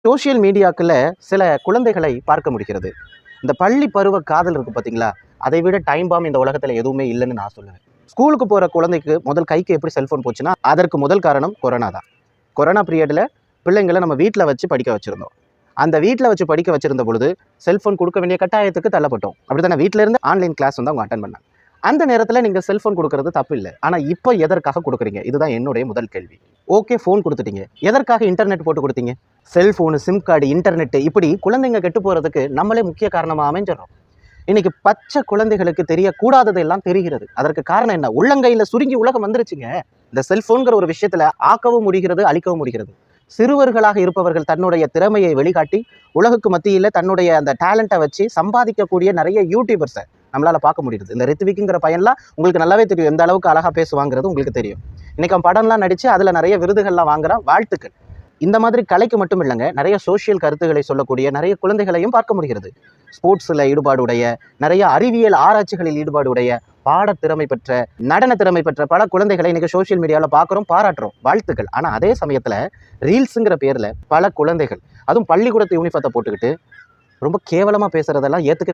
Social மீடியாக்குள்ள சில குழந்தைகளை பார்க்க முடிகிறது. இந்த பள்ளி பருவ காதல் இருக்கு பார்த்தீங்களா? அதை விட டைம் பாம் இந்த உலகத்துல எதுவுமே இல்லன்னு நான் சொல்லுவேன். ஸ்கூலுக்கு போற குழந்தைக்கு முதல் கைக்கு எப்படி செல்ஃபோன் போச்சுன்னா, அதற்கு முதல் காரணம் கொரோனா தான். கொரோனா பீரியட்ல பிள்ளைங்கள நம்ம வீட்ல வச்சு படிக்க வச்சிருந்தோம். அந்த வீட்ல வச்சு படிக்க வச்சிருந்த பொழுது, செல்ஃபோன் குடுக்க வேண்டிய கட்டாயத்துக்கு தள்ளப்பட்டோம். அப்படித்தானே? வீட்ல இருந்து ஆன்லைன் கிளாஸ் வந்து அவங்க அட்டெண்ட் பண்ணாங்க. அந்த நேரத்துல நீங்க செல்ஃபோன் குடுக்குறது தப்பு இல்ல. ஆனா இப்ப எதற்காக குடுக்குறீங்க? இதுதான் என்னுடைய முதல் கேள்வி. ஓகே, ஃபோன் குடுத்துட்டீங்க. எதற்காக இன்டர்நெட் போட்டு குடுத்தீங்க? செல்ஃபோனு, சிம் கார்டு, இன்டர்நெட் இப்படி குழந்தைங்க கெட்டு போறதுக்கு நம்மளே முக்கிய காரணமா அமைஞ்சிடுறோம். இன்னைக்கு பச்சை குழந்தைகளுக்கு தெரியக்கூடாதது எல்லாம் தெரிகிறது. அதற்கு காரணம் என்ன? உள்ளங்கையில சுருங்கி உலகம் வந்துருச்சுங்க. இந்த செல்ஃபோன்ங்கிற ஒரு விஷயத்துல ஆக்கவும் முடிகிறது, அழிக்கவும் முடிகிறது. சிறுவர்களாக இருப்பவர்கள் தன்னுடைய திறமையை வெளிக்காட்டி உலகுக்கு மத்தியில தன்னுடைய அந்த டேலண்ட்டை வச்சு சம்பாதிக்கக்கூடிய நிறைய யூடியூபர்ஸை நம்மளால பார்க்க முடியுது. இந்த ரித்விக்குங்கிற பையன்லாம் உங்களுக்கு நல்லாவே தெரியும் எந்த அளவுக்கு அழகா பேசுவாங்கிறது உங்களுக்கு தெரியும். இன்னைக்கு அவன் படம்லாம் நடிச்சு அதுல நிறைய விருதுகள்லாம் வாங்குறான். வாழ்த்துக்கள். இந்த மாதிரி கலைக்கு மட்டும் இல்லைங்க, நிறைய சோசியல் கருத்துக்களை சொல்லக்கூடிய நிறைய குழந்தைகளையும் பார்க்க முடிகிறது. ஸ்போர்ட்ஸில் ஈடுபாடுடைய, நிறைய அறிவியல் ஆராய்ச்சிகளில் ஈடுபாடுடைய, பாட திறமை பெற்ற, நடன திறமை பெற்ற பல குழந்தைகளை இன்னைக்கு சோசியல் மீடியாவில் பார்க்குறோம், பாராட்டுறோம், வாழ்த்துக்கள். ஆனால் அதே சமயத்தில் ரீல்ஸுங்கிற பேரில் பல குழந்தைகள், அதுவும் பள்ளிக்கூடத்து யூனிஃபார்த்தை போட்டுக்கிட்டு ரொம்ப கேவலமாக பேசுறதெல்லாம் ஏற்றுக்க